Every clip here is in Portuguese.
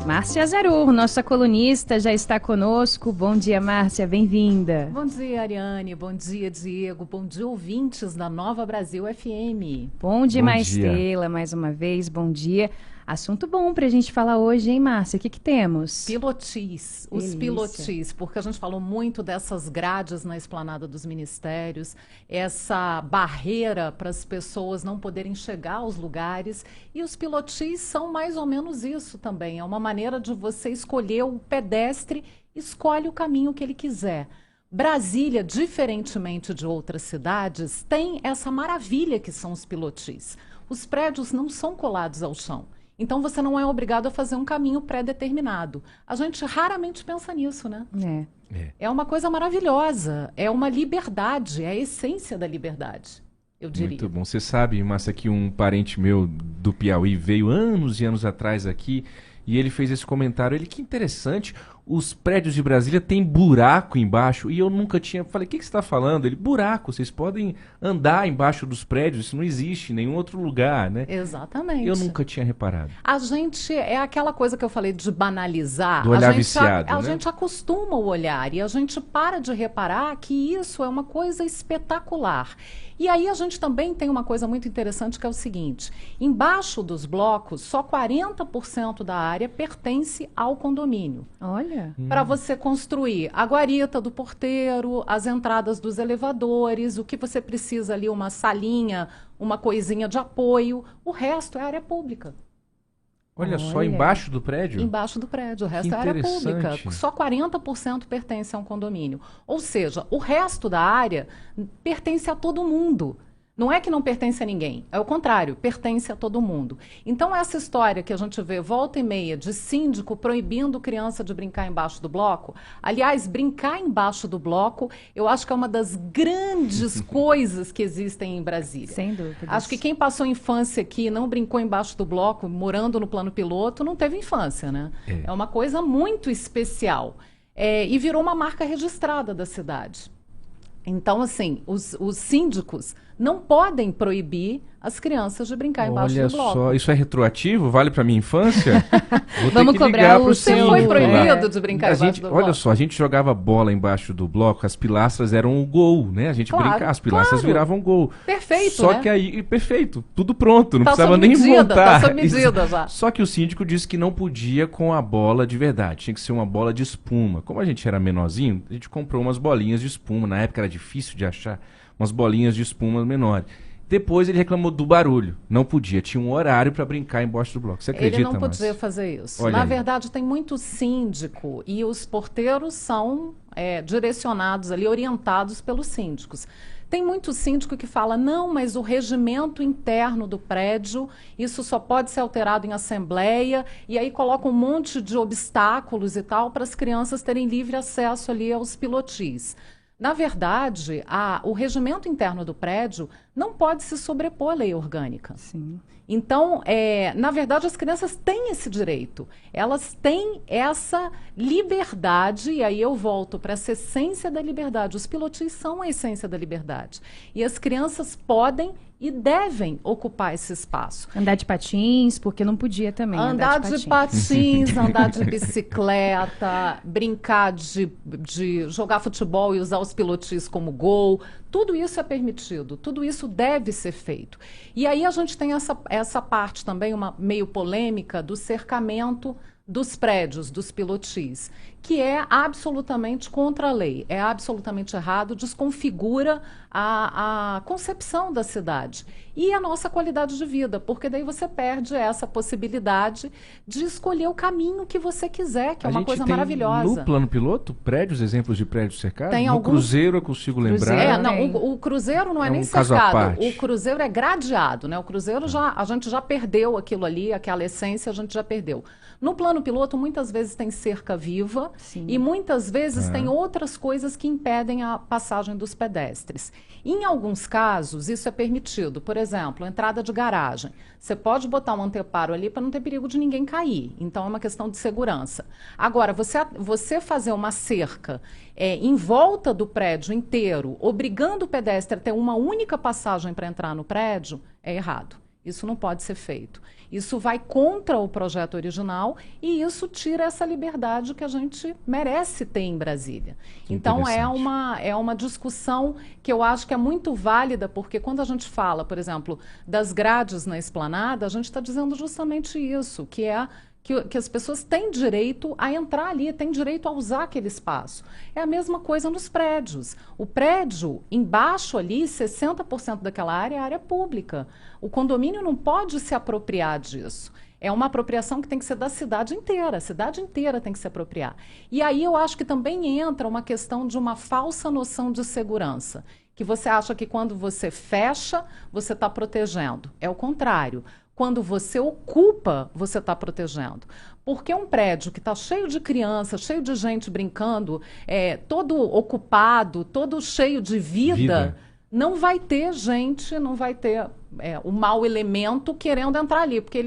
Márcia Zarur, nossa colunista, já está conosco. Bom dia, Márcia, bem-vinda. Bom dia, Ariane. Bom dia, Diego. Bom dia, ouvintes da Nova Brasil FM. Bom dia, Maistela, mais uma vez, bom dia. Assunto bom pra gente falar hoje, hein, Márcia? O que temos? Pilotis, os pilotis, porque a gente falou muito dessas grades na esplanada dos ministérios, essa barreira para as pessoas não poderem chegar aos lugares, e os pilotis são mais ou menos isso também, é uma maneira de você escolher o pedestre, escolhe o caminho que ele quiser. Brasília, diferentemente de outras cidades, tem essa maravilha que são os pilotis. Os prédios não são colados ao chão. Então, você não é obrigado a fazer um caminho pré-determinado. A gente raramente pensa nisso, né? É uma coisa maravilhosa, é uma liberdade, é a essência da liberdade, eu diria. Muito bom. Você sabe, Márcia, que um parente meu do Piauí veio anos e anos atrás aqui e ele fez esse comentário. Ele, que interessante, os prédios de Brasília têm buraco embaixo. E eu nunca tinha... Falei, o que você está falando? Ele, buraco, vocês podem andar embaixo dos prédios, isso não existe em nenhum outro lugar, né? Exatamente. Eu nunca tinha reparado. A gente, é aquela coisa que eu falei de banalizar. Do olhar viciado, a né? gente acostuma o olhar e a gente para de reparar que isso é uma coisa espetacular. E aí a gente também tem uma coisa muito interessante que é o seguinte, embaixo dos blocos, só 40% da área pertence ao condomínio. Olha. Para você construir a guarita do porteiro, as entradas dos elevadores, o que você precisa ali, uma salinha, uma coisinha de apoio, o resto é área pública. Olha só, embaixo do prédio? Embaixo do prédio, o resto é área pública. Só 40% pertence a um condomínio. Ou seja, o resto da área pertence a todo mundo. Não é que não pertence a ninguém, é o contrário, pertence a todo mundo. Então, essa história que a gente vê volta e meia de síndico proibindo criança de brincar embaixo do bloco, aliás, brincar embaixo do bloco, eu acho que é uma das grandes coisas que existem em Brasília. Sem dúvida. Acho que quem passou infância aqui e não brincou embaixo do bloco, morando no plano piloto, não teve infância, né? É uma coisa muito especial. E virou uma marca registrada da cidade. Então, assim, os síndicos não podem proibir as crianças de brincar embaixo do bloco. Olha só, isso é retroativo? Vale para minha infância? Vamos cobrar o Você foi proibido de brincar embaixo do bloco? Olha só, a gente jogava bola embaixo do bloco, as pilastras eram o gol, né? A gente brincava, as pilastras viravam gol. Perfeito, só né? que aí, perfeito, tudo pronto, não tá precisava nem montar. Tá sob medida já. Só que o síndico disse que não podia com a bola de verdade, tinha que ser uma bola de espuma. Como a gente era menorzinho, a gente comprou umas bolinhas de espuma, na época era difícil de achar, umas bolinhas de espuma menores. Depois ele reclamou do barulho. Não podia, tinha um horário para brincar embaixo do bloco. Você acredita, Ele não podia fazer isso. Na verdade, tem muito síndico e os porteiros são direcionados ali, orientados pelos síndicos. Tem muito síndico que fala, não, mas o regimento interno do prédio, isso só pode ser alterado em assembleia, e aí coloca um monte de obstáculos e tal para as crianças terem livre acesso ali aos pilotis. Na verdade, o regimento interno do prédio não pode se sobrepor à lei orgânica. Sim. Então, na verdade, as crianças têm esse direito. Elas têm essa liberdade, e aí eu volto para essa essência da liberdade. Os pilotis são a essência da liberdade. E as crianças podem e devem ocupar esse espaço. Andar de patins, porque não podia também andar de patins, andar de bicicleta, brincar de jogar futebol e usar os pilotis como gol. Tudo isso é permitido, tudo isso deve ser feito. E aí a gente tem essa parte também, uma meio polêmica, do cercamento dos prédios, dos pilotis, que é absolutamente contra a lei, é absolutamente errado, desconfigura a concepção da cidade e a nossa qualidade de vida, porque daí você perde essa possibilidade de escolher o caminho que você quiser, que é uma coisa maravilhosa. No plano piloto, exemplos de prédios cercados? Tem no alguns... Cruzeiro eu consigo lembrar. O Cruzeiro não é nem um caso à cercado, parte. O Cruzeiro é gradeado, né? O Cruzeiro a gente já perdeu aquilo ali, aquela essência a gente já perdeu. No plano piloto, muitas vezes tem cerca viva. Sim. E muitas vezes tem outras coisas que impedem a passagem dos pedestres. Em alguns casos, isso é permitido. Por exemplo, entrada de garagem. Você pode botar um anteparo ali para não ter perigo de ninguém cair. Então, é uma questão de segurança. Agora, você fazer uma cerca em volta do prédio inteiro, obrigando o pedestre a ter uma única passagem para entrar no prédio, é errado. Isso não pode ser feito. Isso vai contra o projeto original e isso tira essa liberdade que a gente merece ter em Brasília. Então é uma discussão que eu acho que é muito válida, porque quando a gente fala, por exemplo, das grades na esplanada, a gente está dizendo justamente isso, que é que as pessoas têm direito a entrar ali, têm direito a usar aquele espaço. É a mesma coisa nos prédios. O prédio, embaixo ali, 60% daquela área é área pública. O condomínio não pode se apropriar disso. É uma apropriação que tem que ser da cidade inteira. A cidade inteira tem que se apropriar. E aí eu acho que também entra uma questão de uma falsa noção de segurança, que você acha que quando você fecha, você está protegendo. É o contrário. Quando você ocupa, você está protegendo. Porque um prédio que está cheio de crianças, cheio de gente brincando, todo ocupado, todo cheio de vida, não vai ter gente, não vai ter o mau elemento querendo entrar ali. Porque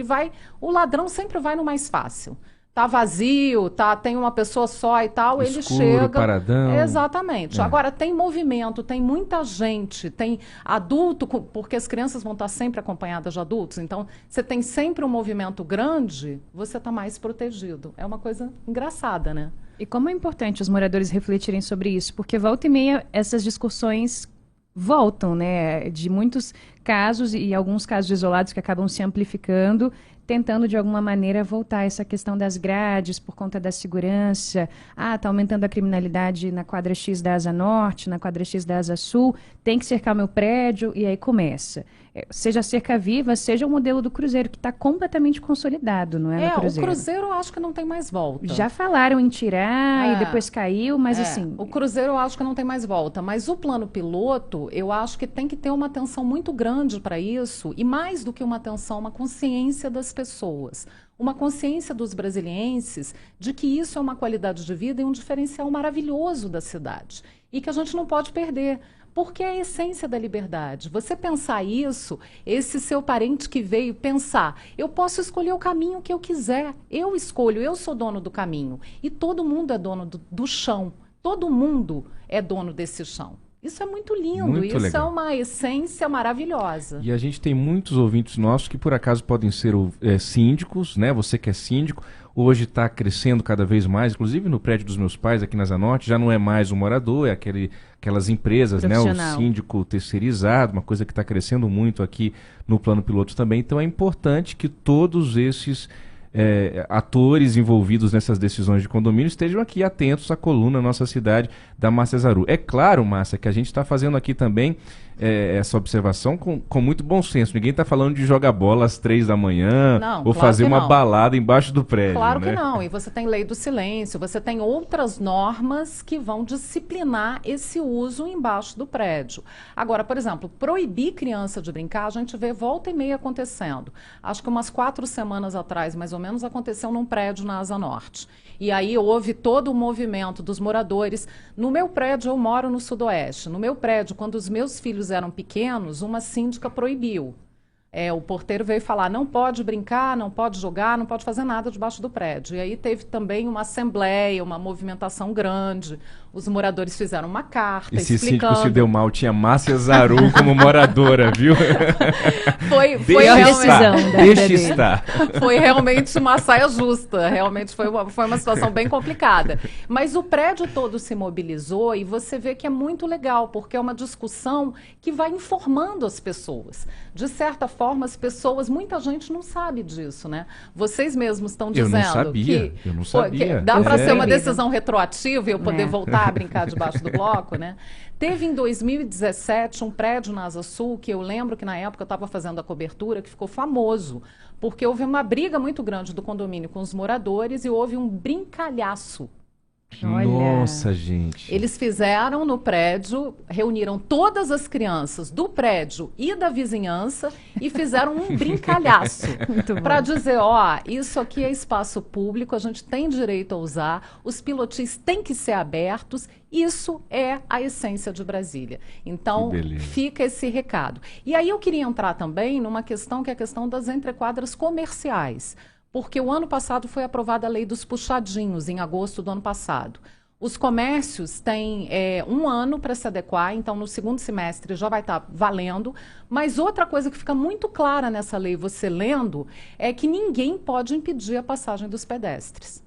o ladrão sempre vai no mais fácil. Tá vazio, tem uma pessoa só e tal, escuro, ele chega. Paradão. Exatamente. Agora, tem movimento, tem muita gente, tem adulto, porque as crianças vão estar sempre acompanhadas de adultos. Então, você tem sempre um movimento grande, você está mais protegido. É uma coisa engraçada, né? E como é importante os moradores refletirem sobre isso, porque volta e meia essas discussões voltam, né? De muitos casos e alguns casos isolados que acabam se amplificando, tentando de alguma maneira voltar essa questão das grades por conta da segurança. Está aumentando a criminalidade na quadra X da Asa Norte, na quadra X da Asa Sul, tem que cercar meu prédio, e aí começa. Seja a cerca viva, seja o modelo do Cruzeiro, que está completamente consolidado, não é, no Cruzeiro? O Cruzeiro eu acho que não tem mais volta. Já falaram em tirar e depois caiu, mas assim... O Cruzeiro eu acho que não tem mais volta, mas o plano piloto, eu acho que tem que ter uma atenção muito grande para isso, e mais do que uma atenção, uma consciência das pessoas. Uma consciência dos brasilienses de que isso é uma qualidade de vida e um diferencial maravilhoso da cidade. E que a gente não pode perder. Porque é a essência da liberdade. Você pensar isso, esse seu parente que veio pensar, eu posso escolher o caminho que eu quiser. Eu escolho, eu sou dono do caminho. E todo mundo é dono do chão. Todo mundo é dono desse chão. Isso é muito lindo, muito isso legal. É uma essência maravilhosa. E a gente tem muitos ouvintes nossos que por acaso podem ser síndicos, né? Você que é síndico, hoje está crescendo cada vez mais, inclusive no prédio dos meus pais aqui na Asa Norte, já não é mais um morador, é aquelas empresas, né? O síndico terceirizado, uma coisa que está crescendo muito aqui no plano piloto também. Então é importante que todos esses atores envolvidos nessas decisões de condomínio estejam aqui atentos à coluna Nossa Cidade da Márcia Zaru. É claro, Márcia, que a gente está fazendo aqui também essa observação com muito bom senso. Ninguém está falando de jogar bola às 3 da manhã ou fazer uma balada embaixo do prédio. Claro né? que não. E você tem lei do silêncio, você tem outras normas que vão disciplinar esse uso embaixo do prédio. Agora, por exemplo, proibir criança de brincar, a gente vê volta e meia acontecendo. Acho que umas 4 semanas atrás, mais ou menos, aconteceu num prédio na Asa Norte. E aí houve todo o movimento dos moradores. No meu prédio, eu moro no Sudoeste. No meu prédio, quando os meus filhos eram pequenos, uma síndica proibiu. O porteiro veio falar, não pode brincar, não pode jogar, não pode fazer nada debaixo do prédio. E aí teve também uma assembleia, uma movimentação grande. Os moradores fizeram uma carta Esse explicando... síndico se deu mal, tinha Márcia Zaru como moradora, viu? Foi Deixa estar. Foi realmente uma saia justa, realmente foi uma situação bem complicada. Mas o prédio todo se mobilizou e você vê que é muito legal, porque é uma discussão que vai informando as pessoas. De certa forma, as pessoas, muita gente não sabe disso, né? Vocês mesmos estão dizendo eu não sabia. Que dá para ser uma decisão retroativa e eu poder voltar a brincar debaixo do bloco, né? Teve em 2017 um prédio na Asa Sul, que eu lembro que na época eu estava fazendo a cobertura, que ficou famoso, porque houve uma briga muito grande do condomínio com os moradores e houve um brincalhaço. Nossa, gente. Eles fizeram no prédio, reuniram todas as crianças do prédio e da vizinhança e fizeram um brincalhaço para dizer, isso aqui é espaço público, a gente tem direito a usar, os pilotis têm que ser abertos, isso é a essência de Brasília. Então, fica esse recado. E aí eu queria entrar também numa questão que é a questão das entrequadras comerciais. Porque o ano passado foi aprovada a lei dos puxadinhos, em agosto do ano passado. Os comércios têm 1 ano para se adequar, então no segundo semestre já vai estar valendo. Mas outra coisa que fica muito clara nessa lei, você lendo, é que ninguém pode impedir a passagem dos pedestres.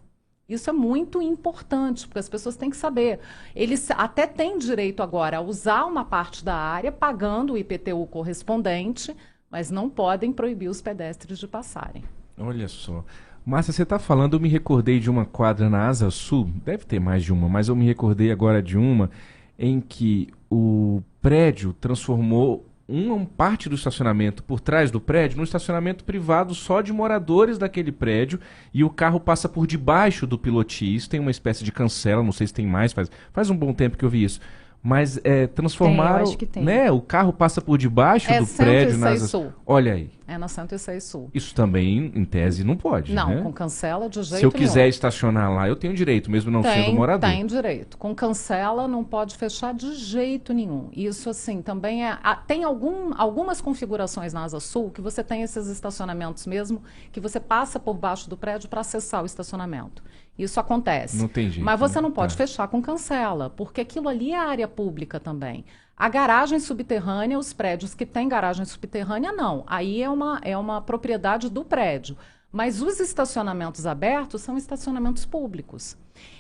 Isso é muito importante, porque as pessoas têm que saber. Eles até têm direito agora a usar uma parte da área, pagando o IPTU correspondente, mas não podem proibir os pedestres de passarem. Olha só. Márcia, você está falando, eu me recordei de uma quadra na Asa Sul, deve ter mais de uma, mas eu me recordei agora de uma em que o prédio transformou uma parte do estacionamento por trás do prédio num estacionamento privado só de moradores daquele prédio e o carro passa por debaixo do pilotis, tem uma espécie de cancela, não sei se tem mais, faz um bom tempo que eu vi isso. Mas transformaram, eu acho que tem. né? O carro passa por debaixo do prédio. 106 Sul. Olha aí. É na 106 Sul. Isso também, em tese, não pode, Não, né? com cancela de jeito Se eu quiser nenhum. estacionar lá, eu tenho direito, mesmo não sendo morador. Tem direito. Com cancela não pode fechar de jeito nenhum. Isso, assim, também tem algumas configurações na Asa Sul que você tem esses estacionamentos mesmo, que você passa por baixo do prédio para acessar o estacionamento. Isso acontece. Não tem jeito, Mas você né? não pode Tá. fechar com cancela, porque aquilo ali é área pública também. A garagem subterrânea, os prédios que têm garagem subterrânea, não. Aí é uma propriedade do prédio. Mas os estacionamentos abertos são estacionamentos públicos.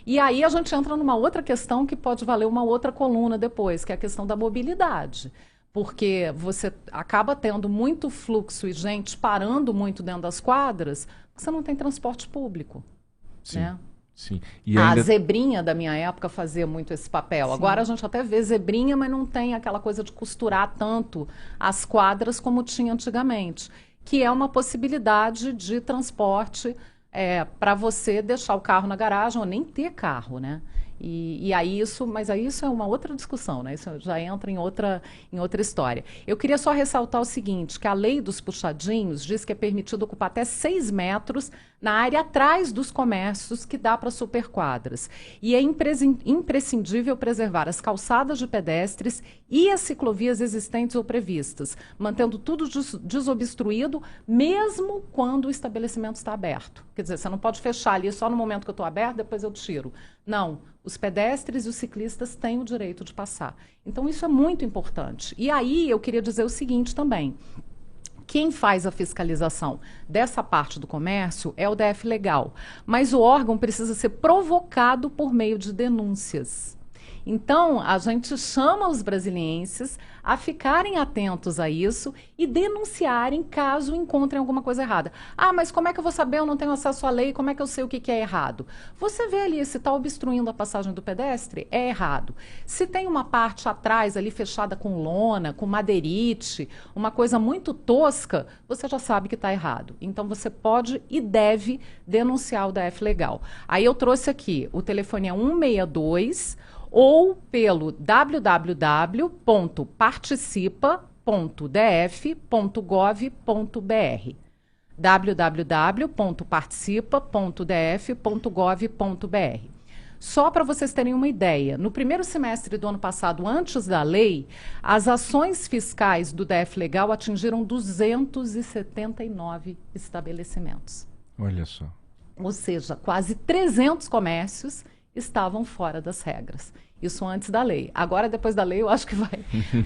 E aí a gente entra numa outra questão que pode valer uma outra coluna depois, que é a questão da mobilidade. Porque você acaba tendo muito fluxo e gente parando muito dentro das quadras, porque você não tem transporte público. Sim, Né? sim. E A ainda... zebrinha da minha época fazia muito esse papel. Sim. Agora a gente até vê zebrinha, mas não tem aquela coisa de costurar tanto as quadras como tinha antigamente, que é uma possibilidade de transporte para você deixar o carro na garagem ou nem ter carro, né? E aí mas aí isso é uma outra discussão, né? Isso já entra em outra história. Eu queria só ressaltar o seguinte, que a lei dos puxadinhos diz que é permitido ocupar até 6 metros na área atrás dos comércios que dá para superquadras. E é imprescindível preservar as calçadas de pedestres e as ciclovias existentes ou previstas, mantendo tudo desobstruído, mesmo quando o estabelecimento está aberto. Quer dizer, você não pode fechar ali só no momento que eu estou aberto, depois eu tiro. Não, os pedestres e os ciclistas têm o direito de passar. Então, isso é muito importante. E aí, eu queria dizer o seguinte também. Quem faz a fiscalização dessa parte do comércio é o DF Legal, mas o órgão precisa ser provocado por meio de denúncias. Então, a gente chama os brasilienses a ficarem atentos a isso e denunciarem caso encontrem alguma coisa errada. Ah, mas como é que eu vou saber? Eu não tenho acesso à lei, como é que eu sei o que é errado? Você vê ali, se está obstruindo a passagem do pedestre, é errado. Se tem uma parte atrás ali fechada com lona, com madeirite, uma coisa muito tosca, você já sabe que está errado. Então, você pode e deve denunciar o DF Legal. Aí eu trouxe aqui, o telefone é 162 ou pelo www.participa.df.gov.br www.participa.df.gov.br. Só para vocês terem uma ideia, no primeiro semestre do ano passado, antes da lei, as ações fiscais do DF Legal atingiram 279 estabelecimentos. Olha só. Ou seja, quase 300 comércios estavam fora das regras. Isso antes da lei. Agora, depois da lei, eu acho que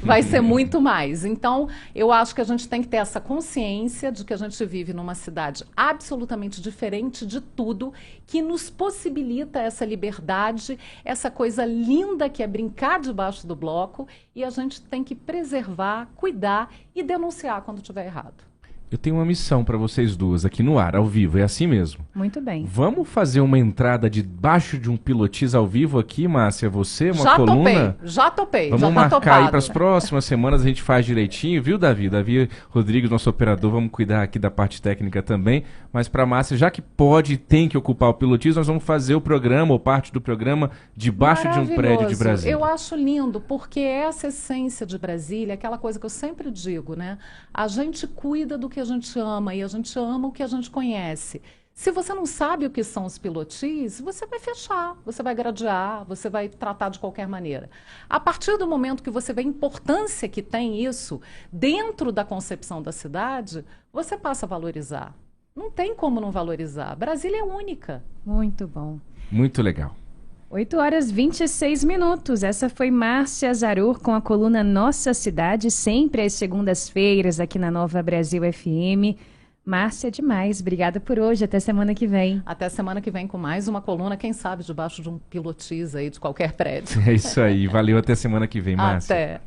vai ser muito mais. Então, eu acho que a gente tem que ter essa consciência de que a gente vive numa cidade absolutamente diferente de tudo, que nos possibilita essa liberdade, essa coisa linda que é brincar debaixo do bloco, e a gente tem que preservar, cuidar e denunciar quando estiver errado. Eu tenho uma missão para vocês duas aqui no ar, ao vivo, é assim mesmo. Muito bem. Vamos fazer uma entrada debaixo de um pilotis ao vivo aqui, Márcia, você, uma coluna? Já topei, Vamos já tá marcar topado. aí para as próximas semanas, a gente faz direitinho, viu, Davi? Davi Rodrigues, nosso operador, vamos cuidar aqui da parte técnica também. Mas para Márcia, já que pode e tem que ocupar o pilotis, nós vamos fazer o programa, ou parte do programa, debaixo de um prédio de Brasília. Eu acho lindo, porque essa essência de Brasília, aquela coisa que eu sempre digo, né? A gente cuida do que a gente ama e a gente ama o que a gente conhece. Se você não sabe o que são os pilotis, você vai fechar, você vai gradear, você vai tratar de qualquer maneira. A partir do momento que você vê a importância que tem isso dentro da concepção da cidade, você passa a valorizar. Não tem como não valorizar. Brasília é única. Muito bom. Muito legal. 8h26. Essa foi Márcia Zarur com a coluna Nossa Cidade, sempre às segundas-feiras aqui na Nova Brasil FM. Márcia, demais. Obrigada por hoje. Até semana que vem. Até semana que vem com mais uma coluna, quem sabe debaixo de um pilotis aí de qualquer prédio. É isso aí. Valeu, até semana que vem, Márcia. Até.